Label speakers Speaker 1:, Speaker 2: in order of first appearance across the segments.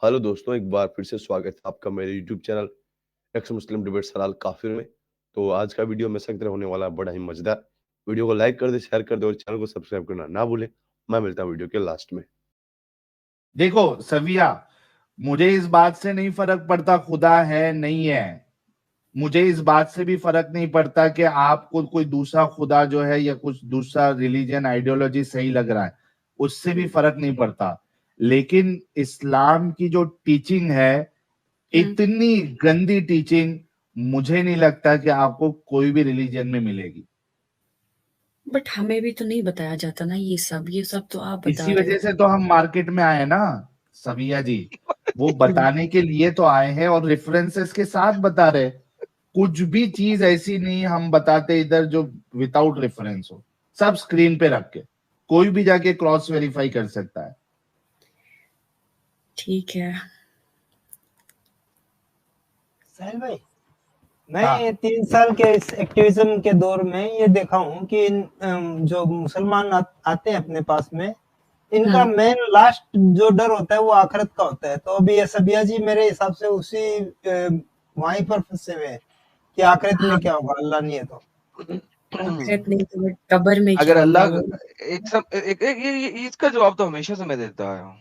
Speaker 1: Hello दोस्तों, एक बार फिर से स्वागत है आपका मेरे यूट्यूब चैनल एक्स मुस्लिम डिबेट सलाल काफिर में। तो आज का वीडियो हमेशा की तरह होने वाला है बड़ा ही मजेदार। वीडियो को लाइक कर दे, शेयर कर दे और चैनल को सब्सक्राइब करना ना भूलें। मैं मिलता हूँ वीडियो के लास्ट में।
Speaker 2: देखो सविया, मुझे इस बात से नहीं फर्क पड़ता खुदा है नहीं है। मुझे इस बात से भी फर्क नहीं पड़ता कि आपको कोई दूसरा खुदा जो है या कुछ दूसरा रिलीजन आइडियोलॉजी सही लग रहा है, उससे भी फर्क नहीं पड़ता। लेकिन इस्लाम की जो टीचिंग है, इतनी गंदी टीचिंग मुझे नहीं लगता कि आपको कोई भी रिलीजन में मिलेगी।
Speaker 3: बट हमें भी तो नहीं बताया जाता ना ये सब तो आप बता
Speaker 2: इसी
Speaker 3: रहे
Speaker 2: वजह
Speaker 3: हो।
Speaker 2: से तो हम मार्केट में आए ना सविया जी, वो बताने के लिए तो आए हैं और रेफरेंसेस के साथ बता रहे। कुछ भी चीज ऐसी नहीं हम बताते इधर जो विदाउट रेफरेंस हो, सब स्क्रीन पे रख के कोई भी जाके क्रॉस वेरीफाई कर सकता है।
Speaker 3: ठीक है
Speaker 4: साहिल भाई, मैं 3 साल के इस एक्टिविज्म के दौर में ये देखा हूँ कि जो मुसलमान आते हैं अपने पास में, इनका मेन लास्ट जो डर होता है वो आखिरत का होता है। तो अभी ये सबिया जी मेरे हिसाब से उसी वहीं पर फंसे हुए हैं कि आखिरत में क्या होगा, अल्लाह नहीं है तो।
Speaker 3: आखिरत नहीं तो कब्र में
Speaker 5: अगर
Speaker 3: क्या
Speaker 5: अल्लाह
Speaker 3: होगा
Speaker 5: इसका जवाब तो हमेशा से मैं देता आया हूँ।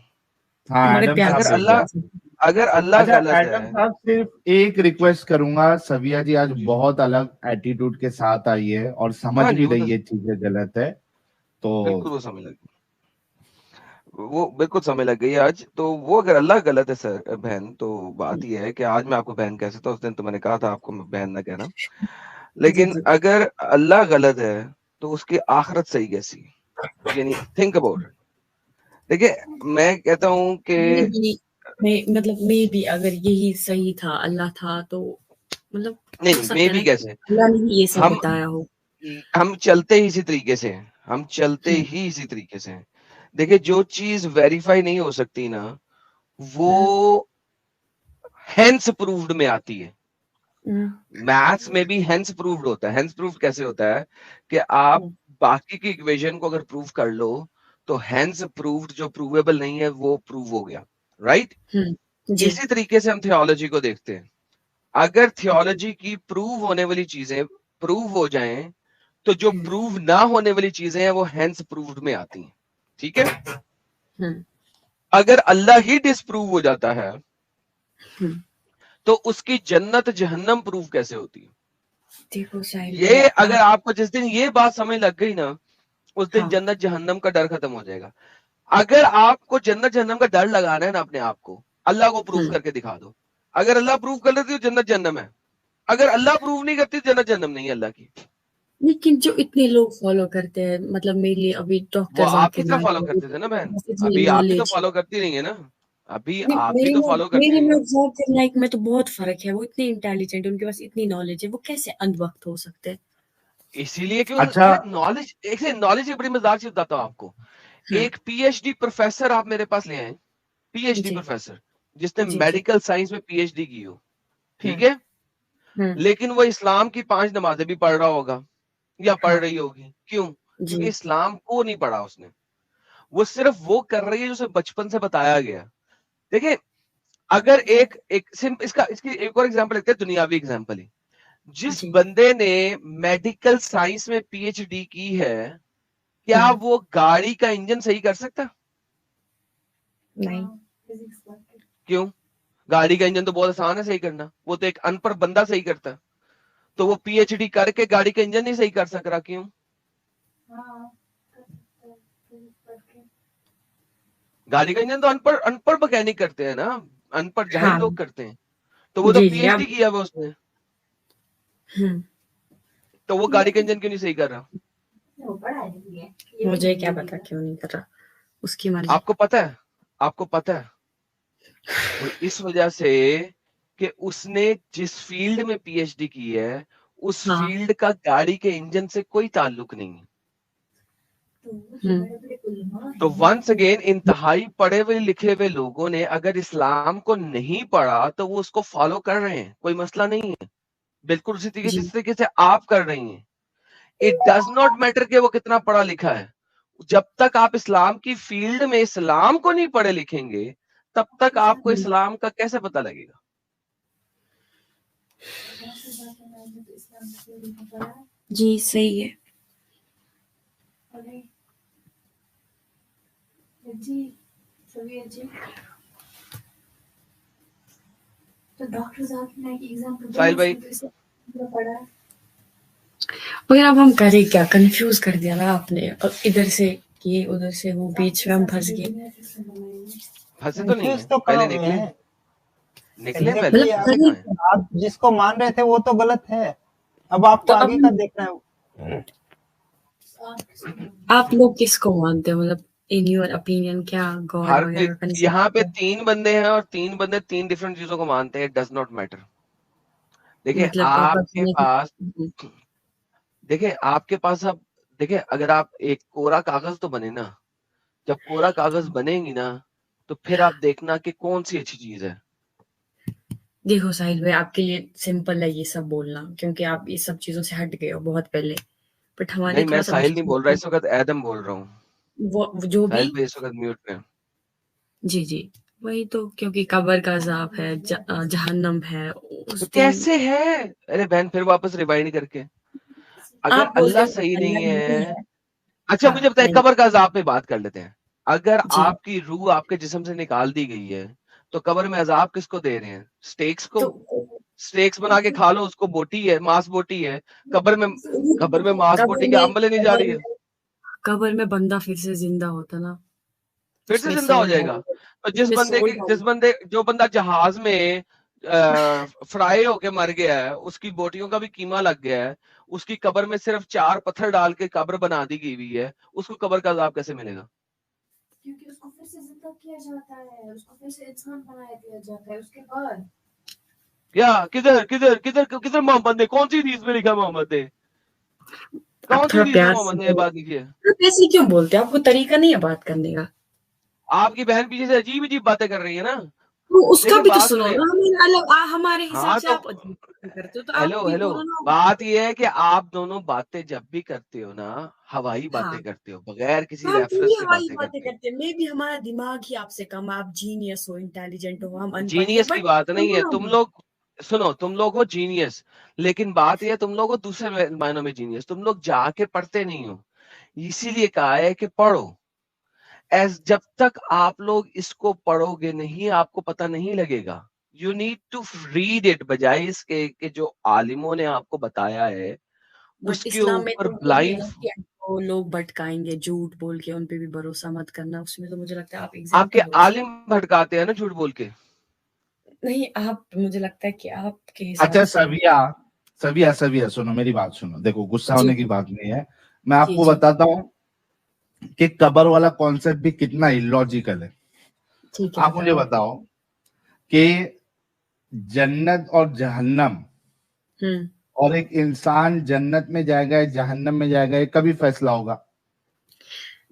Speaker 2: हाँ,
Speaker 3: मगर
Speaker 2: एडम
Speaker 3: प्यार
Speaker 2: साहब
Speaker 3: से
Speaker 5: अगर अल्लाह
Speaker 2: अच्छा
Speaker 5: गलत
Speaker 2: एडम
Speaker 5: है,
Speaker 2: साहब, सिर्फ एक रिक्वेस्ट करूंगा, सविया जी आज बहुत अलग एटीट्यूड के साथ आई है और समझ
Speaker 5: हाँ जी,
Speaker 2: भी
Speaker 5: वो तो
Speaker 2: रही है चीजें गलत है तो।
Speaker 5: बिल्कुल वो बिल्कुल समय लग गई आज। तो वो अगर अल्लाह गलत है सर बहन, तो बात ये है कि आज मैं आपको बहन कह सकता हूँ, उस दिन तो मैंने कहा था आपको मैं बहन ना कहना। लेकिन
Speaker 3: जी।
Speaker 5: अगर अल्लाह गलत है तो उसकी आखिरत सही कैसी? यानी थिंक अबाउट इट। देखिए, मैं कहता हूँ कि
Speaker 3: मैं भी अगर यही सही था, अल्लाह था तो मतलब हो
Speaker 5: नहीं,
Speaker 3: सकता
Speaker 5: मे
Speaker 3: है
Speaker 5: भी
Speaker 3: ना
Speaker 5: कैसे,
Speaker 3: अल्लाह ने ये सब
Speaker 5: हम
Speaker 3: बताया हो।
Speaker 5: हम चलते ही इसी तरीके से हैं, हम चलते ही इसी तरीके से हैं। देखिए, जो चीज वेरीफाई नहीं हो सकती ना, वो हेंस प्रूव्ड में आती है। मैथ्स में भी हेंस प्रूव्ड होता है। हेंस प्रूव्ड कैसे होता है कि आप बाकी की इक्वेशन को अगर प्रूव कर लो तो हेंस प्रूव्ड, जो प्रूवेबल नहीं है वो प्रूव हो गया, राइट?
Speaker 3: जी
Speaker 5: इसी तरीके से हम थियोलॉजी को देखते हैं। अगर थियोलॉजी की प्रूव होने वाली चीजें प्रूव हो जाएं तो जो प्रूव ना होने वाली चीजें हैं वो हेंस प्रूव्ड में आती हैं, ठीक है? अगर अल्लाह ही डिसप्रूव हो जाता है तो उसकी जन्नत जहन्नम प्रूव कैसे होती है?
Speaker 3: देखो साहिल
Speaker 5: ये
Speaker 3: भाई,
Speaker 5: अगर आपको जिस दिन ये बात समझ लग गई ना, उस दिन
Speaker 3: हाँ।
Speaker 5: जन्नत जहन्नम का डर खत्म हो जाएगा। अगर आपको जन्नत जहन्नम का डर लगाना है ना अपने आप को, अल्लाह को प्रूव करके दिखा दो। अगर अल्लाह प्रूव कर लेती तो जन्नत जहन्नम है, अगर अल्लाह प्रूव नहीं करती जन्नत जहन्नम नहीं है अल्लाह की।
Speaker 3: लेकिन जो इतने लोग फॉलो करते हैं, मतलब मेरे लिए अभी
Speaker 5: वो
Speaker 3: डॉक्टर
Speaker 5: आप ही
Speaker 3: जाकिर
Speaker 5: तो फॉलो
Speaker 3: नाइक,
Speaker 5: करते थे ना बहन,
Speaker 3: इतनी
Speaker 5: अभी आप ही तो
Speaker 3: नॉलेज।
Speaker 5: फॉलो करती रही है ना, अभी
Speaker 3: नहीं,
Speaker 5: आप ही तो फॉलो करती
Speaker 3: मेरे
Speaker 5: रही
Speaker 3: में
Speaker 5: है।
Speaker 3: जाकिर नाइक में तो बहुत फर्क है। वो इतने इंटेलिजेंट है, उनके पास इतनी नॉलेज है, वो कैसे अंधभक्त हो सकते हैं?
Speaker 5: इसीलिए क्यों
Speaker 2: अच्छा,
Speaker 5: यार, नॉलेज एक से नॉलेज की बड़ी मजाक चीज बताता हूँ आपको। एक पीएचडी प्रोफेसर आप मेरे पास ले आए, पीएचडी
Speaker 3: जी
Speaker 5: प्रोफेसर जिसने
Speaker 3: जी
Speaker 5: मेडिकल साइंस में पीएचडी की हो, ठीक है? लेकिन वो इस्लाम की 5 नमाजें भी पढ़ रहा होगा या पढ़ रही होगी। क्यों? क्योंकि
Speaker 3: जी
Speaker 5: इस्लाम को नहीं पढ़ा उसने, वो सिर्फ वो कर रही है जो उसे बचपन से बताया गया। देखिए, अगर इसकी एक और एग्जांपल लेते हैं, दुनियावी एग्जांपल ही। जिस
Speaker 3: जी
Speaker 5: बंदे ने मेडिकल साइंस में पीएचडी की है, क्या वो गाड़ी का इंजन सही कर सकता?
Speaker 3: नहीं।
Speaker 5: क्यों? गाड़ी का इंजन तो बहुत आसान है सही करना, वो तो एक अनपढ़ बंदा सही करता है। तो वो पीएचडी करके गाड़ी का इंजन नहीं सही कर सक रहा, क्यों? गाड़ी का इंजन तो अनपढ़ अनपढ़ मैकेनिक करते हैं ना, अनपढ़ जाहिल लोग करते हैं। तो वो तो
Speaker 3: जी
Speaker 5: पीएचडी
Speaker 3: अब
Speaker 5: किया हुआ उसने, तो वो गाड़ी का इंजन क्यों नहीं सही कर रहा?
Speaker 3: मुझे क्या पता क्यों नहीं कर रहा, उसकी मर्जी।
Speaker 5: आपको पता है वो इस वजह से कि उसने जिस फील्ड में पीएचडी की है उस फील्ड का गाड़ी के इंजन से कोई ताल्लुक नहीं है। तो वंस अगेन, इंतहाई पढ़े हुए लिखे हुए लोगों ने अगर इस्लाम को नहीं पढ़ा तो वो उसको फॉलो कर रहे हैं, कोई मसला नहीं है, बिल्कुल उसी तरीके जिस तरीके से आप कर रही हैं। इट डज नॉट मैटर कि वो कितना पढ़ा लिखा है, जब तक आप इस्लाम की फील्ड में इस्लाम को नहीं पढ़े लिखेंगे, तब तक आपको इस्लाम का कैसे पता लगेगा?
Speaker 3: जी सही है।
Speaker 5: साहिल भाई,
Speaker 3: मगर अब हम करें क्या, कंफ्यूज कर दिया ना आपने, और इधर से ये उधर से वो, बीच में हम फंस गए।
Speaker 5: फंसे तो नहीं
Speaker 4: कंफ्यूज
Speaker 5: है,
Speaker 4: तो
Speaker 5: पहले
Speaker 4: कहाँ हुए
Speaker 5: निकले,
Speaker 4: हैं?
Speaker 5: निकले पहले,
Speaker 4: एग्जैक्टली
Speaker 5: फंसे कहाँ हैं?
Speaker 4: आप जिसको मान रहे थे वो तो गलत है, अब आपको
Speaker 3: तो
Speaker 4: आगे
Speaker 3: अब
Speaker 4: का देखना है।
Speaker 3: आप लोग किसको मानते हो, मतलब इन योर ओपिनियन क्या गॉड
Speaker 5: हर
Speaker 3: वगैरह का नहीं
Speaker 5: यहाँ पे
Speaker 3: सकते?
Speaker 5: 3 बंदे हैं और 3 बंदे 3 डिफरेंट चीजों को मानते हैं, डज नॉट मैटर। देखिए
Speaker 3: मतलब
Speaker 5: आपके पास,
Speaker 3: हम्म,
Speaker 5: देखिए आपके पास अब, देखिए अगर आप एक कोरा कागज तो बने ना, जब कोरा कागज बनेगी ना, तो फिर आप देखना कि कौन सी अच्छी चीज है।
Speaker 3: देखो साहिल भाई, आपके लिए सिंपल है ये सब बोलना, क्योंकि आप इस सब चीजों से हट गए हो बहुत पहले, बट हमारे
Speaker 5: नहीं,
Speaker 3: लिए
Speaker 5: मैं
Speaker 3: थोड़ा सा
Speaker 5: साहिल नहीं बोल रहा,
Speaker 3: मुश्किल
Speaker 5: इस वक्त एदम बोल रहा हूँ।
Speaker 3: वो जो भी।
Speaker 5: साहिल भाई इस वक्त म्यूट पे हैं।
Speaker 3: जी जी, वही तो, क्योंकि कब्र का अजाब है, जहन्नम है
Speaker 5: तो
Speaker 3: उस दिन।
Speaker 5: कैसे है? अरे बहन, फिर वापस रिवाइंड करके, अगर
Speaker 3: आप बोलते
Speaker 5: अल्लाह
Speaker 3: हो
Speaker 5: सही नहीं
Speaker 3: अल्लाह नहीं
Speaker 5: है,
Speaker 3: है।
Speaker 5: अच्छा मुझे
Speaker 3: हाँ
Speaker 5: बताइए,
Speaker 3: नहीं।
Speaker 5: कब्र का अजाब पे बात कर लेते हैं। अगर
Speaker 3: जी
Speaker 5: आपकी रूह आपके जिस्म से निकाल दी गई है, तो कब्र में अजाब किसको दे रहे हैं? स्टेक्स को।
Speaker 3: तो
Speaker 5: स्टेक्स बना के खा लो, उसको बोटी है, मांस बोटी है। कब्र में मांस बोटी की आंबले नहीं जा रही है,
Speaker 3: कब्र में बंदा फिर से जिंदा होता ना,
Speaker 5: फिर से
Speaker 3: उसमें
Speaker 5: जिंदा हो
Speaker 3: सोल
Speaker 5: जाएगा।
Speaker 3: डाल,
Speaker 5: तो
Speaker 3: उसमें सोल डाल।
Speaker 5: जो बंदा जहाज में फ्राई होके मर गया है, उसकी बोटियों का भी कीमा लग गया है, उसकी कब्र में सिर्फ 4 पत्थर डाल के कब्र बना दी गई हुई है, उसको कब्र का अजाब कैसे मिलेगा?
Speaker 3: क्योंकि उसको फिर से जिंदा किया जाता है, उसको फिर से इंसान बनाया दिया जाता है उसके बाद।
Speaker 5: क्या? किधर किधर किधर किधर मोहम्मद ने, कौन सी हदीस में लिखा मोहम्मद ने,
Speaker 3: आप
Speaker 5: कौन सी
Speaker 3: थोड़ा
Speaker 5: हदीस में
Speaker 3: प्यार
Speaker 5: मोहम्मद ने ये
Speaker 3: से,
Speaker 5: बात लिखी है?
Speaker 3: आप ऐसे क्यों बोलते हैं, आपको तरीका नहीं है बात करने का?
Speaker 5: आपकी बहन पीछे से अजीब अजीब बातें कर रही है ना।
Speaker 3: तो उसका
Speaker 5: देखिए
Speaker 3: भी तो
Speaker 5: बात
Speaker 3: सुनो
Speaker 5: सुने,
Speaker 3: ना, हमें अलग हमारे हिसाब
Speaker 5: हाँ
Speaker 3: से
Speaker 5: तो
Speaker 3: आप अजीब बातें करते हो, तो आप
Speaker 5: हेलो
Speaker 3: भी
Speaker 5: हेलो,
Speaker 3: बोलो ना।
Speaker 5: बात ये है कि आप दोनों बातें जब भी करते हो ना, हवाई बातें
Speaker 3: हाँ,
Speaker 5: करते हो, बगैर
Speaker 3: तो
Speaker 5: किसी
Speaker 3: हम
Speaker 5: रेफरेंस
Speaker 3: पूरी
Speaker 5: के
Speaker 3: हवाई
Speaker 5: बातें
Speaker 3: बातें
Speaker 5: करते हो।
Speaker 3: करते हैं, मे भी हमारा दिमाग ही आपसे कम है, आप जीनियस हो, इंटेलिजेंट हो, हम अनपढ़ हैं,
Speaker 5: जीनियस की
Speaker 3: बट
Speaker 5: बात नहीं है,
Speaker 3: बोलो
Speaker 5: तुम
Speaker 3: ना।
Speaker 5: लोग सुनो, तुम लोग हो जीनियस, लेकिन बात यह है तुम लोग हो दूसरे मायनों में जीनियस, तुम लोग जाके पढ़ते नहीं हो। इसीलिए कहा है कि पढ़ो। जब तक आप लोग इसको पढ़ोगे नहीं, आपको पता नहीं लगेगा। You need to read it, बजाय इसके कि जो आलिमों ने आपको बताया है
Speaker 3: बट
Speaker 5: उसके
Speaker 3: इस्लाम में
Speaker 5: ऊपर
Speaker 3: तो ये भी है
Speaker 5: ब्लाइंड।
Speaker 3: ना कि वो लोग भटकाएंगे, झूठ बोल के उन पे भी भरोसा मत करना, उसमें तो मुझे लगता है आप
Speaker 5: आपके
Speaker 3: एग्जाम्पल हो उसके।
Speaker 5: आलिम भटकाते हैं ना झूठ बोल के।
Speaker 3: नहीं, आप, मुझे लगता है कि आपके हिसाब
Speaker 2: अच्छा
Speaker 3: से।
Speaker 2: सविया, सविया सविया सुनो, मेरी बात सुनो, देखो गुस्सा
Speaker 3: जी
Speaker 2: होने की बात नहीं है। मैं आपको
Speaker 3: जी
Speaker 2: बताता हूँ कि कब्र वाला कॉन्सेप्ट भी कितना इलॉजिकल है।
Speaker 3: ठीक है,
Speaker 2: आप मुझे
Speaker 3: बताओ।
Speaker 2: बताओ कि जन्नत और जहन्नम, और एक इंसान जन्नत में जाएगा या जहन्नम में जाएगा, ये कभी फैसला होगा?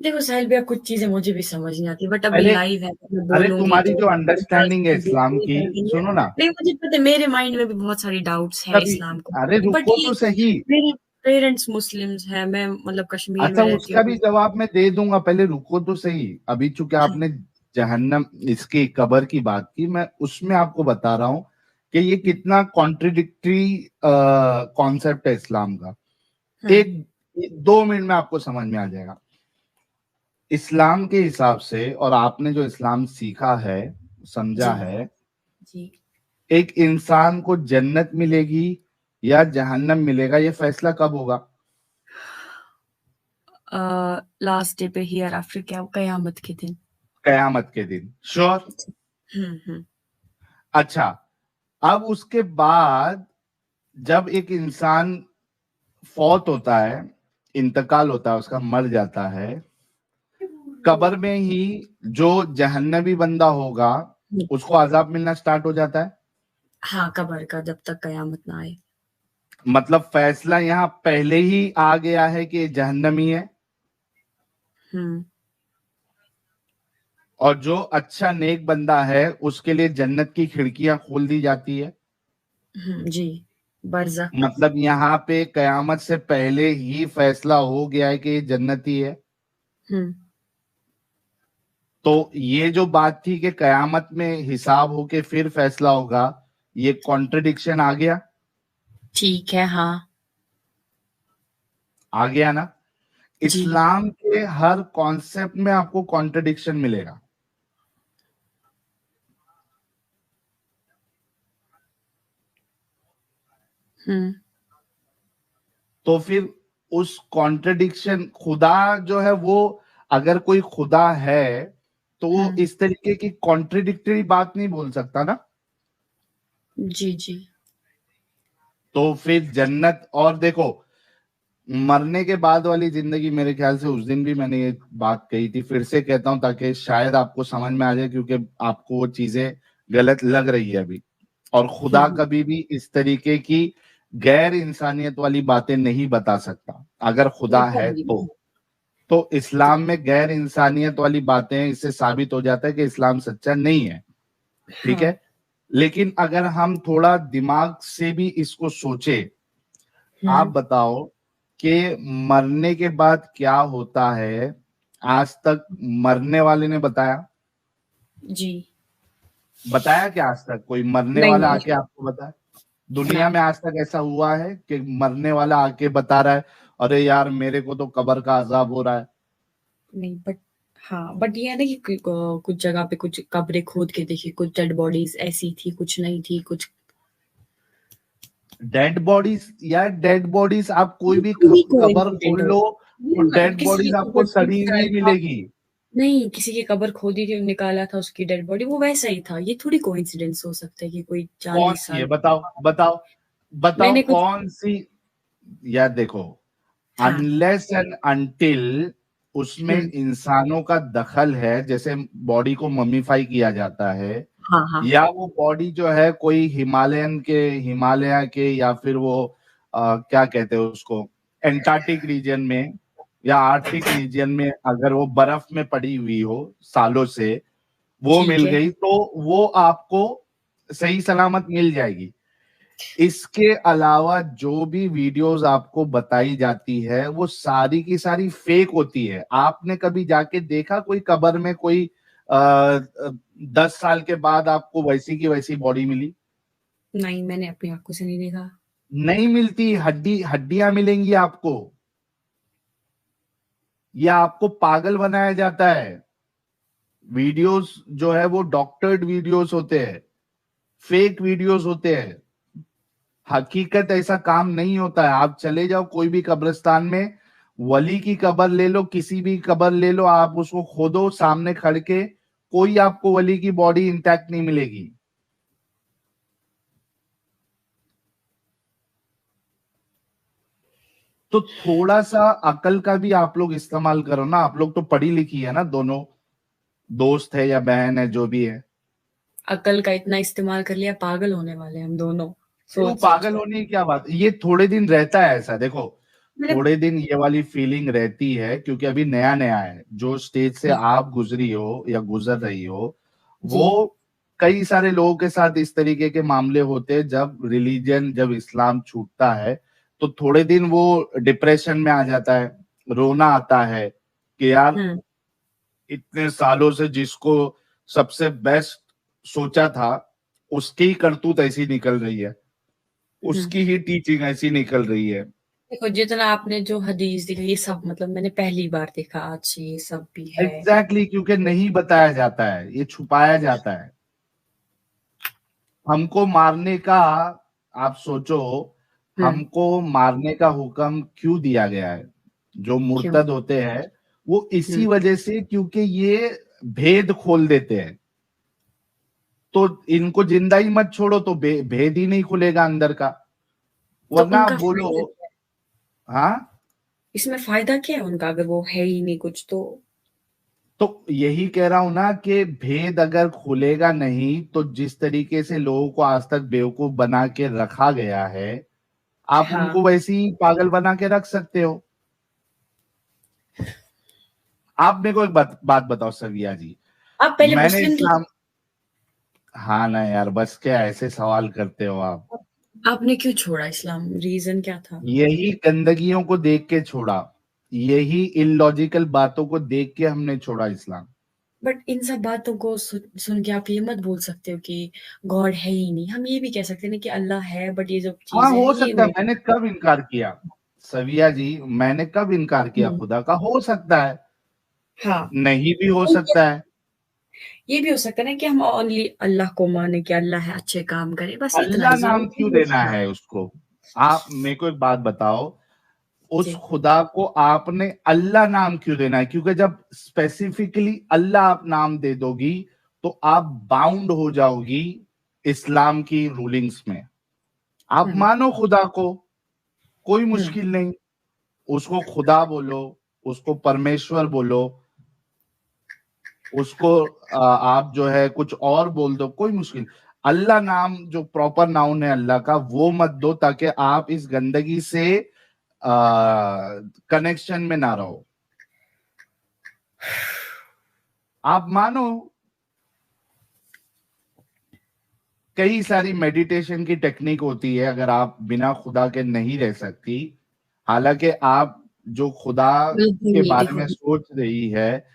Speaker 3: देखो साहिल भैया, कुछ चीजें मुझे भी समझ नहीं आती, बट अभी
Speaker 2: अरे
Speaker 3: लाइव है तो मैं
Speaker 2: अरे
Speaker 3: बोलूंगी
Speaker 2: तुम्हारी
Speaker 3: तो
Speaker 2: जो अंडरस्टैंडिंग है इस्लाम की, सुनो ना,
Speaker 3: नहीं, मुझे पता है, मेरे माइंड में भी बहुत सारी डाउट्स है
Speaker 2: कभी,
Speaker 3: इस्लाम को,
Speaker 2: अरे
Speaker 3: बट
Speaker 2: रुको
Speaker 3: ये
Speaker 2: तो सही।
Speaker 3: मेरे पेरेंट्स मुस्लिम्स हैं, मैं मतलब कश्मीर
Speaker 2: अच्छा
Speaker 3: में रहती
Speaker 2: उसका
Speaker 3: हूँ।
Speaker 2: भी जवाब मैं दे दूंगा, पहले रुको तो सही। अभी चूंकि आपने जहन्नम, इसकी कब्र की बात की, मैं उसमें आपको बता रहा हूं कि ये कितना कॉन्ट्रिडिक्टरी कॉन्सेप्ट है इस्लाम का। एक 2 मिनट में आपको समझ में आ जाएगा। इस्लाम के हिसाब से, और आपने जो इस्लाम सीखा है, समझा
Speaker 3: जी
Speaker 2: है,
Speaker 3: जी,
Speaker 2: एक इंसान को जन्नत मिलेगी या जहन्नम मिलेगा, ये फैसला कब होगा?
Speaker 3: लास्ट डे पे, हियर आफ्टर, क्या कयामत के दिन।
Speaker 2: कयामत के दिन, श्योर?
Speaker 3: हम्म।
Speaker 2: अच्छा, अब उसके बाद जब एक इंसान फौत होता है, इंतकाल होता है उसका, मर जाता है, कब्र में ही जो जहन्नमी बंदा होगा उसको अजाब मिलना स्टार्ट हो जाता है।
Speaker 3: हाँ, कब्र का, जब तक कयामत ना आए।
Speaker 2: मतलब फैसला यहाँ पहले ही आ गया है कि ये जहन्नमी है, और जो अच्छा नेक बंदा है उसके लिए जन्नत की खिड़कियां खोल दी जाती है।
Speaker 3: जी, बरज़ख।
Speaker 2: मतलब यहाँ पे कयामत से पहले ही फैसला हो गया है कि ये जन्नती है। तो ये जो बात थी कि कयामत में हिसाब होके फिर फैसला होगा, ये कॉन्ट्रडिक्शन आ गया,
Speaker 3: ठीक है, हाँ
Speaker 2: आ गया ना।
Speaker 3: जी।
Speaker 2: इस्लाम के हर कॉन्सेप्ट में आपको कॉन्ट्रडिक्शन मिलेगा। तो फिर उस कॉन्ट्रडिक्शन, खुदा जो है वो, अगर कोई खुदा है तो वो इस तरीके की कॉन्ट्रडिक्टरी बात नहीं बोल सकता ना।
Speaker 3: जी जी।
Speaker 2: तो फिर जन्नत, और देखो मरने के बाद वाली जिंदगी, मेरे ख्याल से उस दिन भी मैंने ये बात कही थी, फिर से कहता हूं ताकि शायद आपको समझ में आ जाए, क्योंकि आपको वो चीजें गलत लग रही है अभी। और खुदा कभी भी इस तरीके की गैर इंसानियत वाली बातें नहीं बता सकता अगर खुदा है तो इस्लाम में गैर इंसानियत वाली बातें, इससे साबित हो जाता है कि इस्लाम सच्चा नहीं है, ठीक है। लेकिन अगर हम थोड़ा दिमाग से भी इसको सोचे, आप बताओ कि मरने के बाद क्या होता है, आज तक मरने वाले ने बताया?
Speaker 3: जी
Speaker 2: बताया क्या आज तक कोई मरने
Speaker 3: नहीं
Speaker 2: वाला
Speaker 3: नहीं
Speaker 2: आके आपको बताया? दुनिया में आज तक ऐसा हुआ है कि मरने वाला आके बता रहा है अरे यार मेरे को तो कब्र का अजाब हो रहा है?
Speaker 3: नहीं, बट हाँ, बट ये है ना कि कुछ जगह पे कुछ कब्रें खोद के देखी, कुछ डेड बॉडीज ऐसी थी, कुछ नहीं थी, कुछ
Speaker 2: डेड बॉडीज, यार डेड बॉडीज आप कोई भी
Speaker 3: कोई
Speaker 2: कब्र खोल
Speaker 3: कोइंसिडेंट
Speaker 2: लो
Speaker 3: हो,
Speaker 2: तो डेड
Speaker 3: किसी की
Speaker 2: बॉडीज आपको
Speaker 3: कब्र
Speaker 2: सड़ी हुई मिलेगी।
Speaker 3: नहीं, किसी की कब्र खोदी थी, निकाला था उसकी डेड बॉडी, वो वैसा ही था। ये थोड़ी कोइंसिडेंस हो सकता है कि कोई
Speaker 2: कौन
Speaker 3: 40
Speaker 2: सी है?
Speaker 3: साल
Speaker 2: बताओ बताओ बताओ
Speaker 3: मैंने कुछ
Speaker 2: कौन सी। यार देखो,
Speaker 3: हाँ
Speaker 2: अनलेस एंड अनटिल उसमें इंसानों का दखल है, जैसे बॉडी को ममीफाई किया जाता है,
Speaker 3: हाँ हाँ
Speaker 2: या वो बॉडी जो है कोई हिमालय के या फिर वो क्या कहते हैं उसको, एंटार्क्टिक रीजन में या आर्कटिक रीजन में, अगर वो बर्फ में पड़ी हुई हो सालों से, वो
Speaker 3: ठीक
Speaker 2: मिल
Speaker 3: है।
Speaker 2: गई तो वो आपको सही सलामत मिल जाएगी। इसके अलावा जो भी वीडियोस आपको बताई जाती है वो सारी की सारी फेक होती है। आपने कभी जाके देखा कोई कब्र में कोई 10 साल के बाद आपको वैसी की वैसी बॉडी मिली?
Speaker 3: नहीं, मैंने अपनी आंखों से नहीं देखा।
Speaker 2: नहीं मिलती, हड्डियां मिलेंगी आपको, या आपको पागल बनाया जाता है। वीडियोस जो है वो डॉक्टर्ड वीडियोस होते हैं, फेक वीडियोस होते हैं। हकीकत ऐसा काम नहीं होता है। आप चले जाओ कोई भी कब्रिस्तान में, वली की कब्र ले लो, किसी भी कब्र ले लो, आप उसको खोदो सामने खड़ के, कोई आपको वली की बॉडी इंटैक्ट नहीं मिलेगी। तो थोड़ा सा अकल का भी आप लोग इस्तेमाल करो ना। आप लोग तो पढ़ी लिखी है ना, दोनों दोस्त है या बहन है जो भी है।
Speaker 3: अकल का इतना इस्तेमाल कर लिया, पागल होने वाले हम दोनों।
Speaker 2: क्यों
Speaker 3: सोच सोच
Speaker 2: पागल होने की क्या बात, ये थोड़े दिन रहता है ऐसा। देखो
Speaker 3: मैंने
Speaker 2: थोड़े दिन ये वाली फीलिंग रहती है क्योंकि अभी नया नया है। जो स्टेज से आप गुजरी हो या गुजर रही हो,
Speaker 3: जी
Speaker 2: वो कई सारे लोगों के साथ इस तरीके के मामले होते हैं। जब इस्लाम छूटता है तो थोड़े दिन वो डिप्रेशन में आ जाता है, रोना आता है कि यार इतने सालों से जिसको सबसे बेस्ट सोचा था उसकी ही करतूत ऐसी निकल रही है, उसकी ही टीचिंग ऐसी निकल रही है।
Speaker 3: देखो, जितना आपने जो हदीस दिखाई, ये सब मतलब मैंने पहली बार देखा, आज से ये सब भी है।
Speaker 2: एग्जैक्टली क्योंकि नहीं बताया जाता है, ये छुपाया जाता है। हमको मारने का, आप सोचो, हमको मारने का हुक्म क्यों दिया गया है? जो
Speaker 3: क्यों?
Speaker 2: मुर्तद होते हैं वो इसी वजह से, क्योंकि ये भेद खोल देते हैं। तो इनको जिंदा ही मत छोड़ो तो भेद ही नहीं खुलेगा अंदर का,
Speaker 3: तो
Speaker 2: वरना आप
Speaker 3: उनका
Speaker 2: बोलो।
Speaker 3: फायदा क्या है?
Speaker 2: हाँ,
Speaker 3: इसमें फायदा क्या है उनका, अगर वो है ही नहीं कुछ
Speaker 2: तो यही कह रहा हूं ना कि भेद अगर खुलेगा नहीं तो जिस तरीके से लोगों को आज तक बेवकूफ बना के रखा गया है, आप
Speaker 3: हाँ।
Speaker 2: उनको वैसे ही पागल बना के रख सकते हो। आप मेरे को एक बात बताओ सविया जी,
Speaker 3: आप पहले
Speaker 2: मैंने
Speaker 3: मुस्लिम थे?
Speaker 2: इस्लाम, हाँ ना यार, बस क्या ऐसे सवाल करते हो आप?
Speaker 3: आपने क्यों छोड़ा इस्लाम? रीजन क्या था?
Speaker 2: यही गंदगियों को देख के छोड़ा, यही इलॉजिकल बातों को देख के हमने छोड़ा इस्लाम।
Speaker 3: बट इन सब बातों को सुन के आप ये मत बोल सकते हो कि गॉड है ही नहीं। हम ये भी कह सकते हैं ना कि अल्लाह है, बट ये जो
Speaker 2: हाँ,
Speaker 3: चीजें
Speaker 2: हो
Speaker 3: हैं ये
Speaker 2: सकता है।
Speaker 3: नहीं।
Speaker 2: मैंने कब इनकार किया सविया जी, मैंने कब इनकार किया खुदा का? हो सकता है,
Speaker 3: हाँ,
Speaker 2: नहीं भी हो सकता है।
Speaker 3: ये भी हो सकता है ना कि हम ओनली अल्लाह को माने कि अल्लाह है, अच्छे काम करे, बस इतना
Speaker 2: अल्लाह
Speaker 3: ही
Speaker 2: नाम
Speaker 3: जरूरी
Speaker 2: क्यों
Speaker 3: है।
Speaker 2: देना
Speaker 3: हाँ,
Speaker 2: है उसको? आप मेरे को एक बात बताओ, उस
Speaker 3: जी।
Speaker 2: खुदा को आपने अल्लाह नाम क्यों देना है? क्योंकि जब स्पेसिफिकली अल्लाह आप नाम दे दोगी तो आप बाउंड हो जाओगी इस्लाम की रूलिंग्स में। आप मानो खुदा को, कोई मुश्किल नहीं, उसको खुदा बोलो, उसको परमेश्वर बोलो, उसको आप जो है कुछ और बोल दो, कोई मुश्किल। अल्लाह नाम जो प्रॉपर नाउन है अल्लाह का, वो मत दो ताकि आप इस गंदगी से कनेक्शन में ना रहो। आप मानो कई सारी मेडिटेशन की टेक्निक होती है, अगर आप बिना खुदा के नहीं रह सकती। हालांकि आप जो खुदा
Speaker 3: बिल्कुल
Speaker 2: के
Speaker 3: नहीं,
Speaker 2: बारे
Speaker 3: देखो।
Speaker 2: में सोच रही है,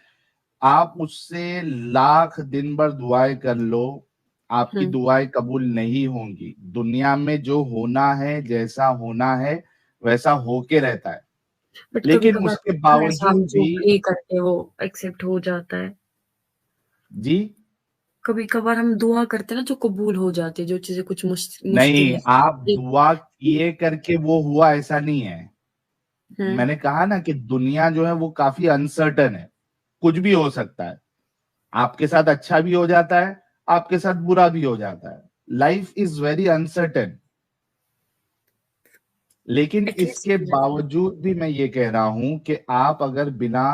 Speaker 2: आप उससे लाख दिन भर दुआएं कर लो, आपकी दुआएं कबूल नहीं होंगी। दुनिया में जो होना है, जैसा होना है, वैसा होके रहता है।
Speaker 3: बट कभी
Speaker 2: लेकिन
Speaker 3: कभार
Speaker 2: उसके
Speaker 3: ऐसा हम
Speaker 2: बावजूद
Speaker 3: जो
Speaker 2: भी
Speaker 3: प्रे करते हैं वो एक्सेप्ट हो जाता है।
Speaker 2: जी
Speaker 3: कभी कभार हम दुआ करते हैं ना जो कबूल हो जाती है, जो चीजें कुछ मुश्किल
Speaker 2: नहीं,
Speaker 3: है।
Speaker 2: आप दुआ किए करके वो हुआ ऐसा नहीं है।
Speaker 3: हम्म,
Speaker 2: मैंने कहा ना कि दुनिया जो है वो काफी अनसर्टन है, कुछ भी हो सकता है। आपके साथ अच्छा भी हो जाता है, आपके साथ बुरा भी हो जाता है। Life is very uncertain. लेकिन इसके
Speaker 3: एटलीस्ट
Speaker 2: बावजूद भी मैं ये कह रहा हूं कि आप अगर बिना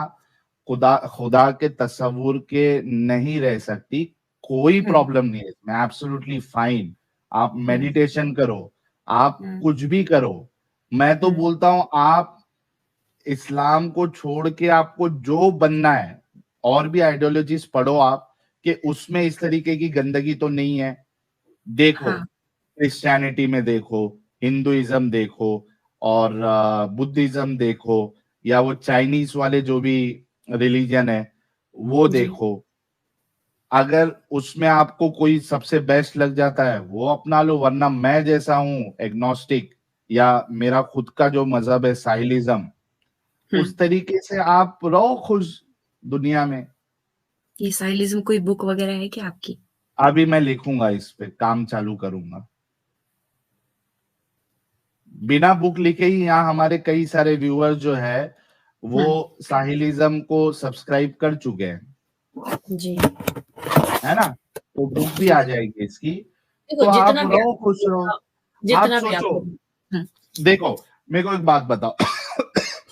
Speaker 2: खुदा खुदा के तस्वुर के नहीं रह सकती, कोई प्रॉब्लम नहीं है इसमें, एब्सोल्युटली फाइन। आप मेडिटेशन करो, आप कुछ भी करो। मैं तो बोलता हूं आप इस्लाम को छोड़ के आपको जो बनना है, और भी आइडियोलॉजीज पढ़ो आप, कि उसमें इस तरीके की गंदगी तो नहीं है। देखो,
Speaker 3: हाँ,
Speaker 2: क्रिश्चियनिटी में देखो, हिंदुइज्म देखो, और बुद्धिज्म देखो, या वो चाइनीज वाले जो भी रिलीजन है वो
Speaker 3: जी,
Speaker 2: देखो। अगर उसमें आपको कोई सबसे बेस्ट लग जाता है वो अपना लो, वरना मैं जैसा हूं एग्नोस्टिक, या मेरा खुद का जो मजहब है साहिलिज्म, उस तरीके से आप रहो खुश दुनिया में।
Speaker 3: ये साइलिज्म कोई बुक वगैरह है क्या आपकी?
Speaker 2: अभी मैं लिखूंगा, इस पे काम चालू करूंगा। बिना बुक लिखे ही यहाँ हमारे कई सारे व्यूअर्स जो है वो साहिलिज्म को सब्सक्राइब कर चुके हैं,
Speaker 3: जी,
Speaker 2: है ना? तो बुक भी आ जाएगी इसकी।
Speaker 3: देखो
Speaker 2: तो आप
Speaker 3: जितना भी
Speaker 2: रहो, खुश रहो।
Speaker 3: आपको
Speaker 2: आप
Speaker 3: जितना भी
Speaker 2: सोचो,
Speaker 3: आपको
Speaker 2: देखो, मेरे को एक बात बताओ।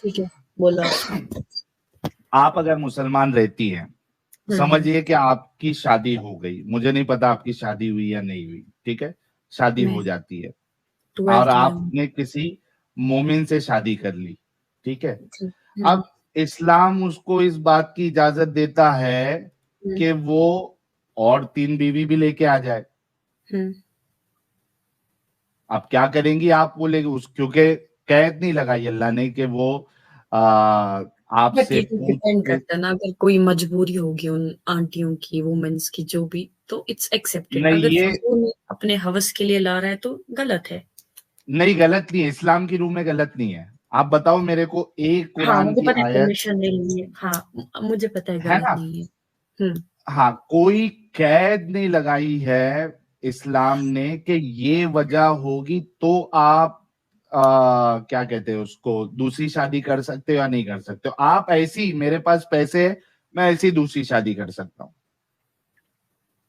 Speaker 3: ठीक है, बोलो आप।
Speaker 2: आप अगर मुसलमान रहती हैं, समझिए कि आपकी शादी हो गई, मुझे नहीं पता आपकी शादी हुई या नहीं हुई, ठीक है? शादी
Speaker 3: मैं
Speaker 2: हो जाती है, और
Speaker 3: 12th में हूँ।
Speaker 2: आपने किसी मोमिन से शादी कर ली, ठीक है?
Speaker 3: जी,
Speaker 2: अब इस्लाम उसको इस बात की इजाजत देता है कि वो और 3 बीवी भी लेके आ जाए। अब क्या करेंगी आप? बोलेगी उस, क्योंकि कैद नहीं लगाई अल्लाह ने कि वो
Speaker 3: बट
Speaker 2: आपसे
Speaker 3: ये तो
Speaker 2: पूछ
Speaker 3: डिपेंड
Speaker 2: के।
Speaker 3: करता है ना, अगर कोई मजबूरी होगी उन आंटियों की, वुमेन्स की, जो भी, तो इट्स एक्सेप्टेड।
Speaker 2: नहीं,
Speaker 3: अगर
Speaker 2: ये
Speaker 3: फजूल में अपने हवस के लिए ला रहा है तो गलत है।
Speaker 2: नहीं, गलत नहीं है, इस्लाम की रूह में गलत नहीं है। आप बताओ मेरे को एक
Speaker 3: हाँ,
Speaker 2: कुरान
Speaker 3: मुझे
Speaker 2: की
Speaker 3: पता है
Speaker 2: आयत,
Speaker 3: परमिशन नहीं ली है। हाँ, मुझे पता है
Speaker 2: है
Speaker 3: गलत
Speaker 2: ना?
Speaker 3: नहीं है। हम्म,
Speaker 2: हाँ, कोई कैद नहीं लगाई है इस्लाम ने कि ये वजह होगी तो आप क्या कहते हैं उसको, दूसरी शादी कर सकते हो या नहीं कर सकते हो। आप ऐसी, मेरे पास पैसे है, मैं ऐसी दूसरी शादी कर सकता हूँ।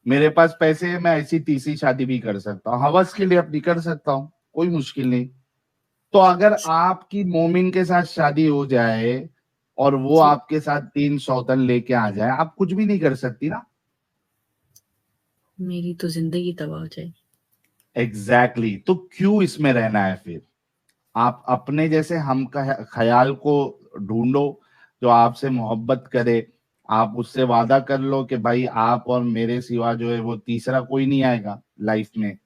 Speaker 2: मेरे पास पैसे है, मैं ऐसी तीसरी शादी भी कर सकता हूँ, हवस के लिए अपनी कर सकता हूँ, कोई मुश्किल नहीं। तो अगर आपकी मोमिन के साथ शादी हो जाए और वो
Speaker 3: जी,
Speaker 2: आपके साथ 3 सौतन लेके आ जाए, आप कुछ भी नहीं कर सकती ना।
Speaker 3: मेरी तो जिंदगी तबाह हो जाएगी।
Speaker 2: एग्जैक्टली तो क्यों इसमें रहना है फिर? आप अपने जैसे हम ख्याल को ढूंढो जो आपसे मोहब्बत करे। आप उससे वादा कर लो कि भाई आप और मेरे सिवा जो है वो तीसरा कोई नहीं आएगा लाइफ में।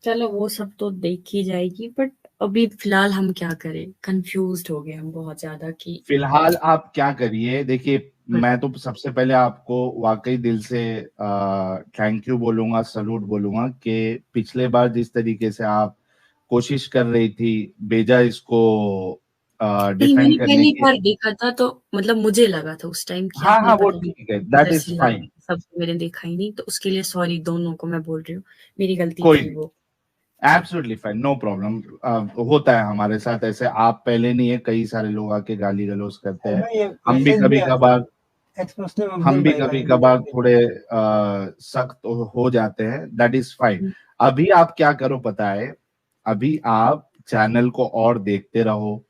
Speaker 3: चलो वो सब तो देखी जाएगी, बट अभी फिलहाल हम क्या करें? कंफ्यूज्ड हो गए हम बहुत ज्यादा कि
Speaker 2: फिलहाल आप क्या करिए, देखिए, मैं तो सबसे पहले आपको वाकई दिल से थैंक यू बोलूंगा, सलूट बोलूंगा कि पिछले बार जिस तरीके से आप कोशिश कर रही थी बेजा इसको
Speaker 3: नहीं,
Speaker 2: डिफेंड
Speaker 3: मैंने
Speaker 2: करने
Speaker 3: पहली
Speaker 2: की।
Speaker 3: बार देखा था तो मतलब मुझे लगा था उस टाइम कि
Speaker 2: हाँ
Speaker 3: आपने
Speaker 2: हाँ, वो
Speaker 3: पता नहीं
Speaker 2: ठीक है, दैट
Speaker 3: किधर
Speaker 2: इज
Speaker 3: से ला
Speaker 2: फाइन,
Speaker 3: सब मैंने देखा ही नहीं, तो उसके लिए सॉरी दोनों को मैं बोल रही हूँ, मेरी गलती
Speaker 2: कोई
Speaker 3: थी
Speaker 2: नहीं,
Speaker 3: वो।
Speaker 2: Absolutely fine, no problem. होता है हमारे साथ ऐसे, आप पहले नहीं है, कई सारे लोग आके गाली गलौज करते हैं,
Speaker 4: भाई ये
Speaker 2: हम भी
Speaker 4: मैसेज
Speaker 2: कभी
Speaker 4: भी
Speaker 2: कभार
Speaker 4: एक्स मुस्लिम
Speaker 2: हम
Speaker 4: अब्दुल
Speaker 2: भी
Speaker 4: भाई
Speaker 2: कभी
Speaker 4: का
Speaker 2: कभार थोड़े सख्त हो जाते हैं, दैट इज फाइन। अभी आप क्या करो पता है, अभी आप चैनल को और देखते रहो,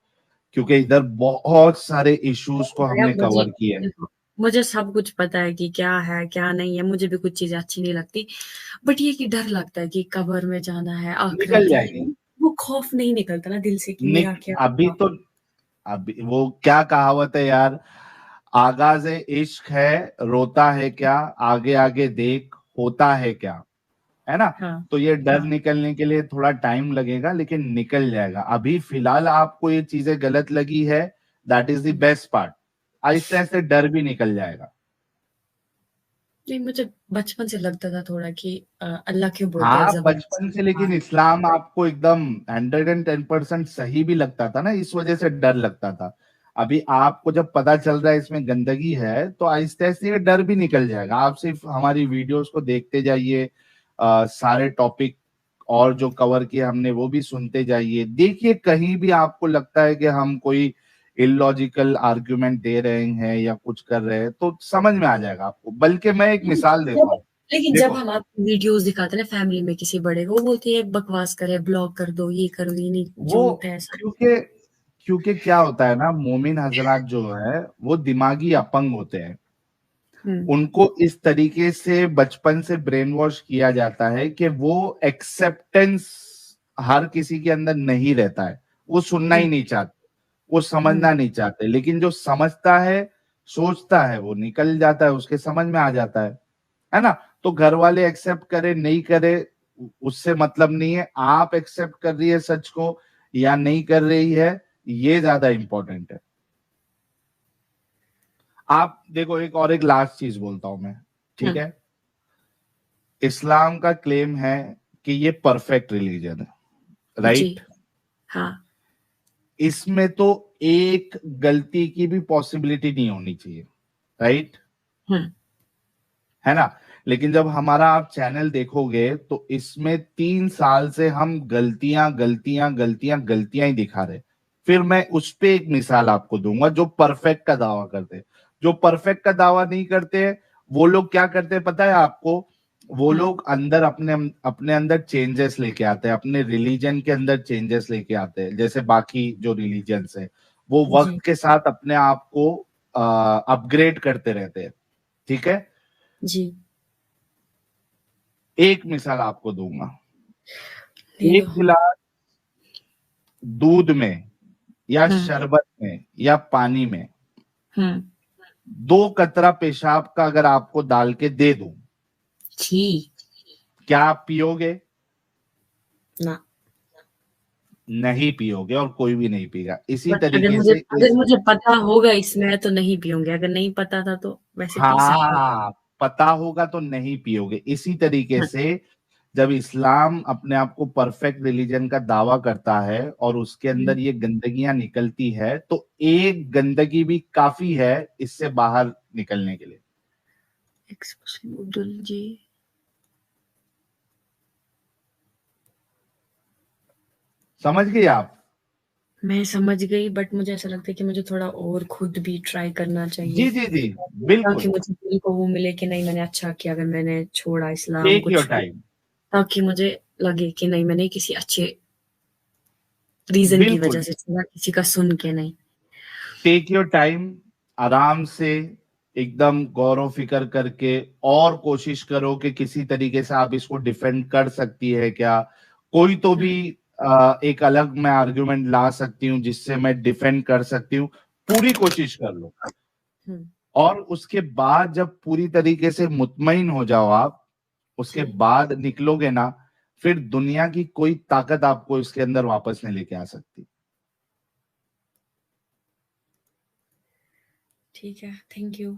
Speaker 2: क्योंकि इधर बहुत सारे इश्यूज को
Speaker 3: भैया
Speaker 2: हमने कवर किए हैं।
Speaker 3: मुझे सब कुछ पता है कि क्या है क्या नहीं है, मुझे भी कुछ चीजें अच्छी नहीं लगती, बट ये कि डर लगता है कि कब्र में जाना है,
Speaker 2: निकल
Speaker 3: आखिरत है,
Speaker 2: जाएगी,
Speaker 3: वो खौफ नहीं निकलता ना दिल से कि मेरा क्या
Speaker 2: अभी
Speaker 3: होगा।
Speaker 2: तो, अभी वो क्या कहावत है यार, आगाज इश्क है रोता है क्या, आगे आगे देख होता है क्या, है ना।
Speaker 3: हाँ
Speaker 2: तो ये डर
Speaker 3: हाँ
Speaker 2: निकलने के लिए थोड़ा टाइम लगेगा, लेकिन निकल जाएगा। अभी फिलहाल आपको ये चीजें गलत लगी है, that is the best part, आहिस्ते आहिस्ते डर भी निकल जाएगा।
Speaker 3: नहीं, मुझे बचपन से लगता था थोड़ा कि अल्लाह क्यों बोलता है
Speaker 2: हाँ
Speaker 3: जमीन
Speaker 2: बचपन से, लेकिन इस्लाम आपको एकदम 110% सही भी लगता था ना, इस वजह से डर लगता था। अभी आपको जब पता चल रहा है इसमें गंदगी है, तो आहिस्ते आहिस्ते ये डर भी निकल जाएगा। आप सिर्फ हमारी वीडियोस को देखते जाइए, सारे टॉपिक और जो कवर किए हमने वो भी सुनते जाइए, देखिए कहीं भी आपको लगता है कि हम कोई इलॉजिकल आर्ग्यूमेंट दे रहे हैं या कुछ कर रहे हैं, तो समझ में आ जाएगा आपको। बल्कि मैं एक मिसाल देता हूँ,
Speaker 3: लेकिन जब
Speaker 2: देखो,
Speaker 3: हम आपको वीडियोस दिखाते हैं ना फैमिली में किसी बड़े को, वो बोलती है बकवास करे, ब्लॉक कर दो, ये करो, ये नहीं,
Speaker 2: वो
Speaker 3: झूठ है ऐसा।
Speaker 2: क्योंकि क्योंकि क्या होता है ना, मोमिन हजरात जो है वो दिमागी अपंग होते हैं, उनको इस तरीके से बचपन से ब्रेन वॉश किया जाता है कि वो एक्सेप्टेंस हर किसी के अंदर नहीं रहता है, वो सुनना ही नहीं चाहते, वो समझना नहीं चाहते। लेकिन जो समझता है, सोचता है, वो निकल जाता है, उसके समझ में आ जाता है ना। तो घर वाले एक्सेप्ट करे नहीं करे उससे मतलब नहीं है, आप एक्सेप्ट कर रही है सच को या नहीं कर रही है, ये ज्यादा इंपॉर्टेंट है। आप देखो, एक लास्ट चीज बोलता हूं मैं, ठीक है। इस्लाम का क्लेम है कि ये परफेक्ट रिलीजन है,
Speaker 3: जी
Speaker 2: राइट।
Speaker 3: हाँ
Speaker 2: इसमें तो एक गलती की भी पॉसिबिलिटी नहीं होनी चाहिए, राइट, है ना। लेकिन जब हमारा आप चैनल देखोगे तो इसमें 3 साल से हम गलतियां गलतियां गलतियां गलतियां ही दिखा रहे। फिर मैं उस पे एक मिसाल आपको दूंगा, जो परफेक्ट का दावा करते हैं। जो परफेक्ट का दावा नहीं करते हैं, वो लोग क्या करते हैं पता है आपको, वो लोग अंदर अपने अपने अंदर चेंजेस लेके आते हैं, अपने रिलीजन के अंदर चेंजेस लेके आते हैं। जैसे बाकी जो रिलीजन्स है, वो वक्त
Speaker 3: जी
Speaker 2: के साथ अपने आप को अपग्रेड करते रहते हैं, ठीक है।
Speaker 3: जी
Speaker 2: एक मिसाल आपको दूंगा,
Speaker 3: दे
Speaker 2: एक
Speaker 3: दो।
Speaker 2: गिलास दूध में या शरबत में या पानी में 2 कतरा पेशाब का अगर आपको डाल के दे दूं,
Speaker 3: छी
Speaker 2: क्या आप पियोगे?
Speaker 3: ना।
Speaker 2: नहीं पियोगे, और कोई भी नहीं पिएगा। इसी
Speaker 3: बट
Speaker 2: तरीके से
Speaker 3: अगर मुझे पता होगा इसमें तो नहीं पीऊंगी, अगर नहीं पता था तो वैसे पी सकती
Speaker 2: हाँ, पता होगा तो नहीं पियोगे। इसी तरीके
Speaker 3: हूँ।
Speaker 2: से जब इस्लाम अपने आप को परफेक्ट रिलीजन का दावा करता है और उसके अंदर ये गंदगियां निकलती है, तो एक गंदगी भी काफी है इससे बाहर निकलने के लिए।
Speaker 3: एक्स मुस्लिम अब्दुल जी,
Speaker 2: समझ गए आप?
Speaker 3: मैं समझ गई, बट मुझे ऐसा लगता है कि मुझे थोड़ा और खुद भी ट्राई करना चाहिए,
Speaker 2: जी जी जी,
Speaker 3: ताकि
Speaker 2: बिल्कुल।
Speaker 3: मुझे दिल को वो मिले कि नहीं मैंने अच्छा किया अगर मैंने छोड़ा इस्लाम
Speaker 2: टेक योर
Speaker 3: कुछ भी,
Speaker 2: टाइम,
Speaker 3: ताकि मुझे लगे कि नहीं मैंने किसी अच्छे रीजन की वजह
Speaker 2: बिल्कुल।
Speaker 3: से छोड़ा, किसी का सुन के नहीं।
Speaker 2: टेक योर टाइम, आराम से, एकदम गौर फिक्र करके, और कोशिश करो कि किसी तरीके से आप इसको डिफेंड कर सकती है क्या। कोई तो भी एक अलग मैं आर्गुमेंट ला सकती हूँ जिससे मैं डिफेंड कर सकती हूँ, पूरी कोशिश कर लो। और उसके बाद जब पूरी तरीके से मुतमईन हो जाओ आप, उसके बाद निकलोगे ना, फिर दुनिया की कोई ताकत आपको इसके अंदर वापस नहीं लेके आ सकती।
Speaker 3: ठीक है, थैंक यू।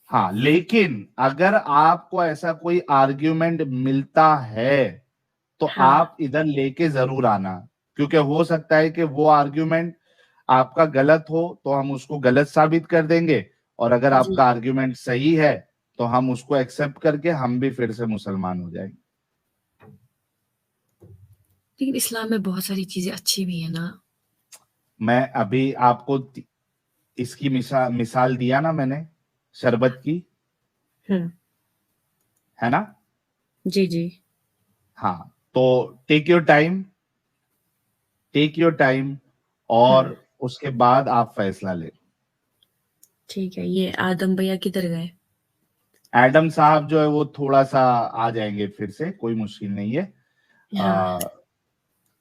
Speaker 2: हाँ, लेकिन अगर आपको ऐसा कोई आर्ग्यूमेंट मिलता है तो
Speaker 3: हाँ।
Speaker 2: आप इधर लेके जरूर आना, क्योंकि हो सकता है कि वो आर्ग्यूमेंट आपका गलत हो तो हम उसको गलत साबित कर देंगे, और अगर
Speaker 3: जी।
Speaker 2: आपका आर्ग्यूमेंट सही है तो हम उसको एक्सेप्ट करके हम भी फिर से मुसलमान हो जाएंगे।
Speaker 3: लेकिन इस्लाम में बहुत सारी चीजें अच्छी भी है ना।
Speaker 2: मैं अभी आपको इसकी मिसाल दिया ना मैंने, शरबत की,
Speaker 3: हम्म।
Speaker 2: है ना।
Speaker 3: जी जी।
Speaker 2: हाँ, तो टेक योर टाइम और उसके बाद आप फैसला ले।
Speaker 3: ठीक है, ये आदम भैया किधर गए?
Speaker 2: एडम साहब जो है वो थोड़ा सा आ जाएंगे फिर से, कोई मुश्किल नहीं है।
Speaker 3: हाँ।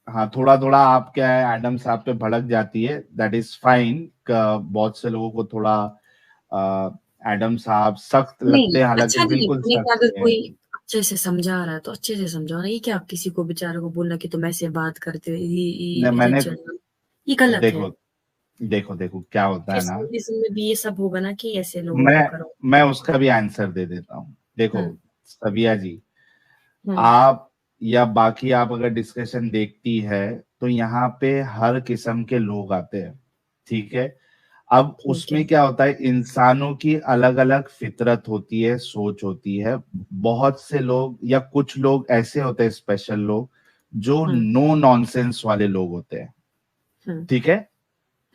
Speaker 2: हाँ, थोड़ा थोड़ा आप क्या है एडम साहब पे भड़क जाती है, दैट इज फाइन। बहुत से लोगों को थोड़ा एडम साहब सख्त
Speaker 3: नहीं,
Speaker 2: लगते हैं, हालांकि
Speaker 3: अच्छा नहीं
Speaker 2: बिल्कुल
Speaker 3: लगता कि
Speaker 2: सख्त
Speaker 3: अगर
Speaker 2: नहीं है।
Speaker 3: कोई अच्छे से समझा रहा है तो अच्छे से समझाओ ना। ये क्या आप किसी को बेचारे को बोलना कि तुम ऐसे बात करते हो, ये इधर
Speaker 2: मैंने
Speaker 3: चल, ये गलत है।
Speaker 2: देखो देखो देखो क्या होता
Speaker 3: फिर
Speaker 2: है ना,
Speaker 3: सिंधिज्म में भी ये सब होगा ना कि ऐसे लोगों
Speaker 2: मैं
Speaker 3: को करो।
Speaker 2: मैं उसका भी आंसर दे देता हूँ। देखो
Speaker 3: हम्म।
Speaker 2: सविया जी,
Speaker 3: हम्म।
Speaker 2: आप या बाकी आप अगर डिस्कशन देखती है तो यहाँ पे हर किस्म के लोग आते हैं, ठीक है। अब
Speaker 3: ठीक है।
Speaker 2: उसमें क्या होता है, इंसानों की अलग अलग फितरत होती है, सोच होती है। बहुत से लोग या कुछ लोग ऐसे होते हैं, स्पेशल लोग जो
Speaker 3: हम्म।
Speaker 2: नो नॉनसेंस वाले लोग होते हैं,
Speaker 3: हम्म।
Speaker 2: ठीक है।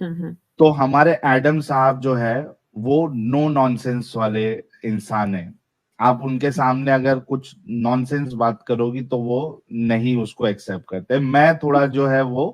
Speaker 3: हम्म।
Speaker 2: तो हमारे एडम साहब जो है वो नो नॉनसेंस वाले इंसान है। आप उनके सामने अगर कुछ नॉनसेंस बात करोगी तो वो नहीं उसको एक्सेप्ट करते। मैं थोड़ा जो है वो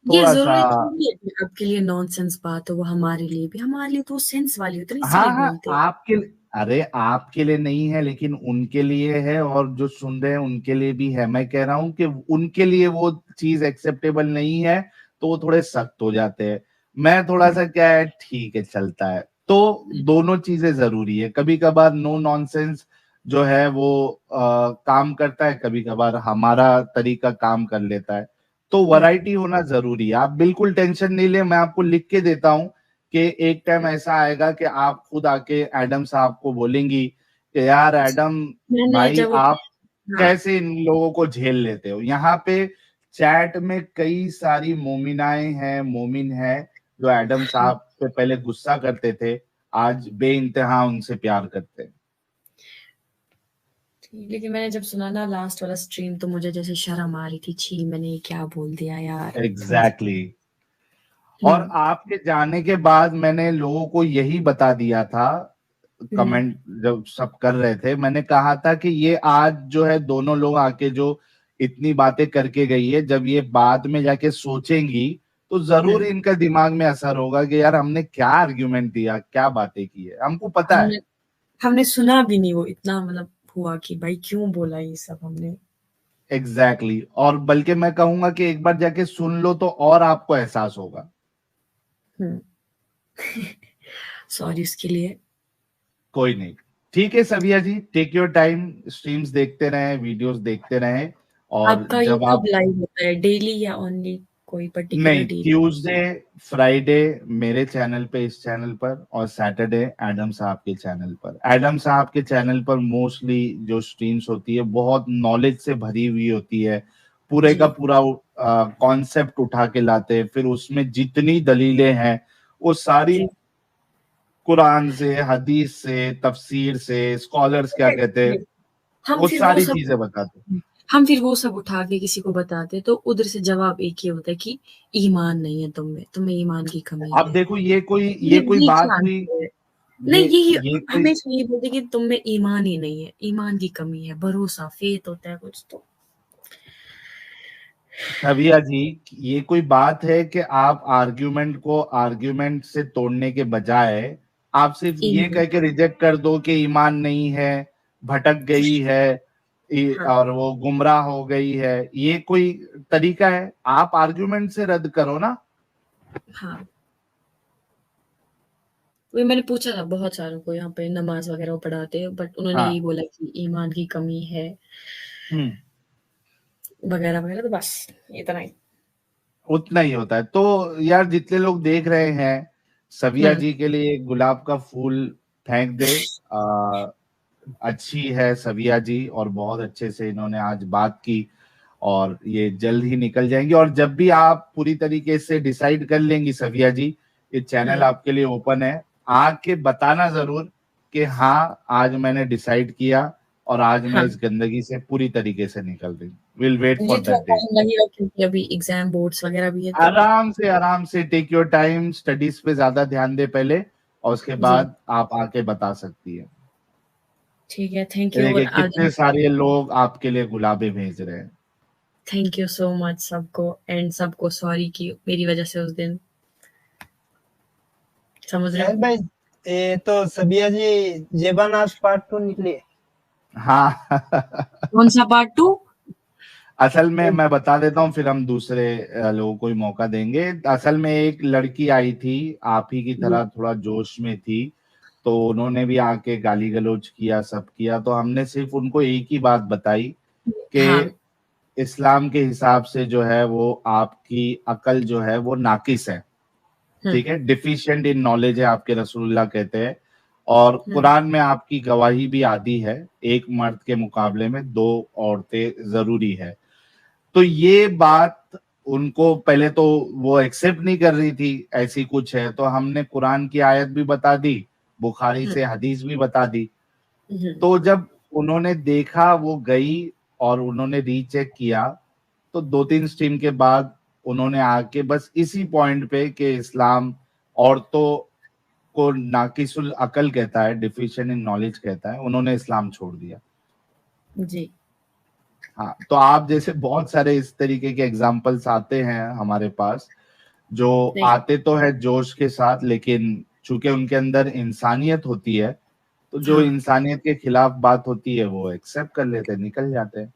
Speaker 3: ये
Speaker 2: थोड़ा सा,
Speaker 3: जरूरी थोड़ी है कि आपके लिए नॉनसेंस बात हो, वो हमारे लिए भी, हमारे लिए तो सेंस वाली होती है ना,
Speaker 2: हाँ
Speaker 3: इसीलिए
Speaker 2: हाँ
Speaker 3: बोलते हैं।
Speaker 2: आपके, अरे आपके लिए नहीं है लेकिन उनके लिए है, और जो सुन रहे हैं उनके लिए भी है। मैं कह रहा हूं कि उनके लिए वो चीज एक्सेप्टेबल नहीं है तो वो थोड़े सख्त हो जाते हैं। मैं थोड़ा सा क्या है, ठीक है चलता है। तो दोनों चीजें जरूरी है। कभी कभार नो नॉनसेंस जो है वो काम करता है, कभी कभार हमारा तरीका काम कर लेता है। तो वैरायटी होना जरूरी है। आप बिल्कुल टेंशन नहीं ले, मैं आपको लिख के देता हूँ कि एक टाइम ऐसा आएगा कि आप खुद आके एडम साहब को बोलेंगी कि यार एडम
Speaker 3: मैंने
Speaker 2: भाई
Speaker 3: जब
Speaker 2: आप
Speaker 3: हाँ।
Speaker 2: कैसे इन लोगों को झेल लेते हो। यहाँ पे चैट में कई सारी मोमिनाएं हैं, मोमिन हैं जो एडम साहब पे पहले गुस्सा करते थे, आज बेइंतहा उनसे प्यार करते हैं।
Speaker 3: लेकिन मैंने जब सुना ना लास्ट वाला स्ट्रीम तो मुझे जैसे शर्म आ रही थी, छी मैंने ये क्या बोल दिया यार, समझ।
Speaker 2: एग्जैक्टली और आपके जाने के बाद मैंने लोगों को यही बता दिया था, कमेंट जब सब कर रहे थे, मैंने कहा था कि ये आज जो है दोनों लोग आके जो इतनी बातें करके गई है, जब ये बाद में जाके सोचेंगी तो जरूर इनका दिमाग में असर होगा कि यार हमने क्या आर्ग्यूमेंट दिया, क्या बातें की है, हमको पता है।
Speaker 3: हमने हमने सुना भी नहीं, वो इतना मतलब हुआ कि भाई क्यों बोला ये सब हमने।
Speaker 2: एग्जैक्टली और बल्कि मैं कहूंगा कि एक बार जाके सुन लो तो और आपको एहसास होगा।
Speaker 3: सॉरी उसके लिए।
Speaker 2: कोई नहीं, ठीक है सविया जी, टेक योर टाइम, स्ट्रीम्स देखते रहें, वीडियोस देखते रहें। और
Speaker 3: आपका ये
Speaker 2: जब
Speaker 3: कब
Speaker 2: आप,
Speaker 3: लाइव होता है, डेली या ओनली कोई पर्टिकुलर
Speaker 2: नहीं,
Speaker 3: डे?
Speaker 2: ट्यूसडे फ्राइडे मेरे चैनल पे, इस चैनल पर, और सैटरडे एडम साहब के चैनल पर। एडम साहब के चैनल पर मोस्टली जो स्ट्रीम्स होती है बहुत नॉलेज से भरी हुई होती है, पूरे का
Speaker 3: जी।
Speaker 2: पूरा कॉन्सेप्ट उठा के लाते हैं, फिर उसमें जितनी दलीलें हैं वो सारी
Speaker 3: जी।
Speaker 2: कुरान से, हदीस से, तफसीर से, स्कॉलर्स क्या कहते हैं,
Speaker 3: हम
Speaker 2: वो
Speaker 3: फिर वो
Speaker 2: सारी
Speaker 3: सब
Speaker 2: चीजें बताते हैं।
Speaker 3: हम फिर वो सब उठा के किसी को बताते तो उधर से जवाब एक ही होता है कि ईमान नहीं है तुम्हें ईमान की कमी
Speaker 2: अब
Speaker 3: है।
Speaker 2: देखो ये
Speaker 3: ये
Speaker 2: कोई
Speaker 3: ये
Speaker 2: बात
Speaker 3: क्या
Speaker 2: हुई,
Speaker 3: आंसर है? नहीं, यही
Speaker 2: ये कोई,
Speaker 3: हमेशा यही बोलते कि तुम में ईमान ही नहीं है, ईमान की कमी है, भरोसा फेथ होता है कुछ तो।
Speaker 2: सविया जी, ये कोई बात है कि आप आर्ग्यूमेंट को आर्ग्यूमेंट से तोड़ने के बजाय आप सिर्फ ये
Speaker 3: ईमान।
Speaker 2: कह के रिजेक्ट कर दो कि ईमान नहीं है, भटक गई है,
Speaker 3: हाँ।
Speaker 2: और वो गुमराह हो गई है, ये कोई तरीका है? आप आर्ग्यूमेंट से रद्द करो ना।
Speaker 3: हाँ, वही मैंने पूछा था बहुत सारों को यहाँ पे नमाज वगैरह वो पढ़ाते हैं, बट उन्होंने यही
Speaker 2: हाँ।
Speaker 3: बोला कि ईमान की कमी है
Speaker 2: हम्म।
Speaker 3: वगैरह वगैरह, तो बस इतना ही।
Speaker 2: उतना ही होता है। तो यार जितने लोग देख रहे हैं, सविया जी के लिए एक गुलाब का फूल फेंक दे। अच्छी है सविया जी और बहुत अच्छे से इन्होंने आज बात की और ये जल्द ही निकल जाएंगी। और जब भी आप पूरी तरीके से डिसाइड कर लेंगी सविया जी, ये चैनल आपके लिए ओपन है, आके बताना जरूर कि हाँ आज मैंने डिसाइड किया और आज मैं
Speaker 3: हाँ।
Speaker 2: इस गंदगी से पूरी तरीके से निकल रही। विल वेट
Speaker 3: मुझे
Speaker 2: फॉर
Speaker 3: थोड़ा
Speaker 2: दैट डे।
Speaker 3: टाइम लगेगा क्योंकि अभी एग्जाम बोर्ड्स वगैरह भी है तो
Speaker 2: आराम से टेक योर टाइम, स्टडीज पे ज्यादा ध्यान दे पहले और उसके
Speaker 3: जी
Speaker 2: बाद आप आके बता सकती है।
Speaker 3: ठीक है। थैंक
Speaker 2: ये
Speaker 3: यू। और
Speaker 2: देखिए कितने सारे लोग आपके लिए गुलाबे भेज रहे हैं।
Speaker 3: थैंक यू सो मच सबको एंड सबको सॉरी कि मेरी वजह से उस दिन, समझ रहे
Speaker 4: साहिल
Speaker 3: हो?
Speaker 4: भाई, ये तो सबिया जी जेबानाज पार्ट 2 निकली।
Speaker 2: हाँ
Speaker 3: कौन सा पार्ट 2?
Speaker 2: असल में मैं बता देता हूँ, फिर हम दूसरे लोगों को ही मौका देंगे। असल में एक लड़की आई थी, आप ही की तरह थोड़ा जोश में थी, तो उन्होंने भी आके गाली गलौज किया, सब किया। तो हमने सिर्फ उनको एक ही बात बताई कि
Speaker 3: हाँ
Speaker 2: इस्लाम के हिसाब से जो है वो आपकी अकल जो है वो नाकिस है, ठीक है, डिफिशिएंट इन नॉलेज है, आपके रसूलुल्लाह कहते हैं। और कुरान में आपकी गवाही भी आती है, एक मर्द के मुकाबले में 2 औरतें जरूरी है। तो ये बात उनको पहले तो वो एक्सेप्ट नहीं कर रही थी, ऐसी कुछ है। तो हमने कुरान की आयत भी बता दी, बुखारी से हदीस भी बता दी। तो जब उन्होंने देखा, वो गई और उन्होंने रीचेक किया, तो 2-3 स्ट्रीम के बाद उन्होंने आके बस इसी पॉइंट पे कि इस्लाम औरतों को नाकिसुल अकल कहता है, डिफिशिएंट इन नॉलेज कहता है, उन्होंने इस्लाम छोड़ दिया।
Speaker 3: जी
Speaker 2: हाँ, तो आप जैसे बहुत सारे इस तरीके के एग्जाम्पल्स आते हैं हमारे पास, जो
Speaker 3: नहीं
Speaker 2: आते तो है जोश के साथ, लेकिन चूंकि उनके अंदर इंसानियत होती है, तो जो
Speaker 3: हाँ
Speaker 2: इंसानियत के खिलाफ बात होती है वो एक्सेप्ट कर लेते हैं, निकल जाते हैं।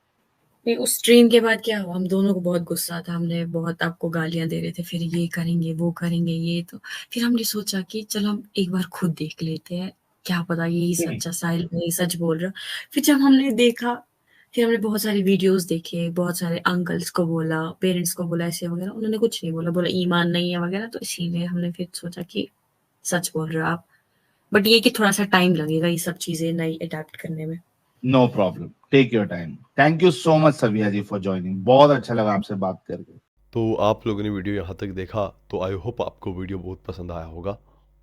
Speaker 3: नहीं, उस ट्रेन के बाद क्या हुआ, हम दोनों को बहुत गुस्सा था, हमने बहुत आपको गालियां दे रहे थे, फिर ये करेंगे वो करेंगे ये, तो फिर हमने सोचा कि चलो हम एक बार खुद देख लेते हैं, क्या पता यही सच्चा साहिल भाई सच बोल रहा। फिर जब हमने देखा, फिर हमने बहुत सारे वीडियोस देखे, बहुत सारे अंकल्स को बोला, पेरेंट्स को बोला ऐसे वगैरह, उन्होंने कुछ नहीं बोला, बोला ईमान नहीं है वगैरह, तो इसीलिए हमने फिर सोचा कि सच बोल रहे हो आप। बट ये कि थोड़ा सा टाइम लगेगा ये सब चीजें नई अडेप्ट करने में।
Speaker 2: No problem, take your time. Thank you so much Savia ji for joining, बहुत अच्छा लगा आपसे बात करके।
Speaker 1: तो आप लोगों ने वीडियो यहाँ तक देखा, तो आई होप आपको वीडियो बहुत पसंद आया होगा।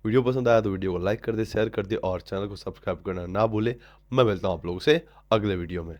Speaker 1: वीडियो पसंद आया तो वीडियो को लाइक कर दे, शेयर कर दे और चैनल को सब्सक्राइब करना ना भूले। मैं मिलता हूँ आप लोगों से अगले वीडियो में।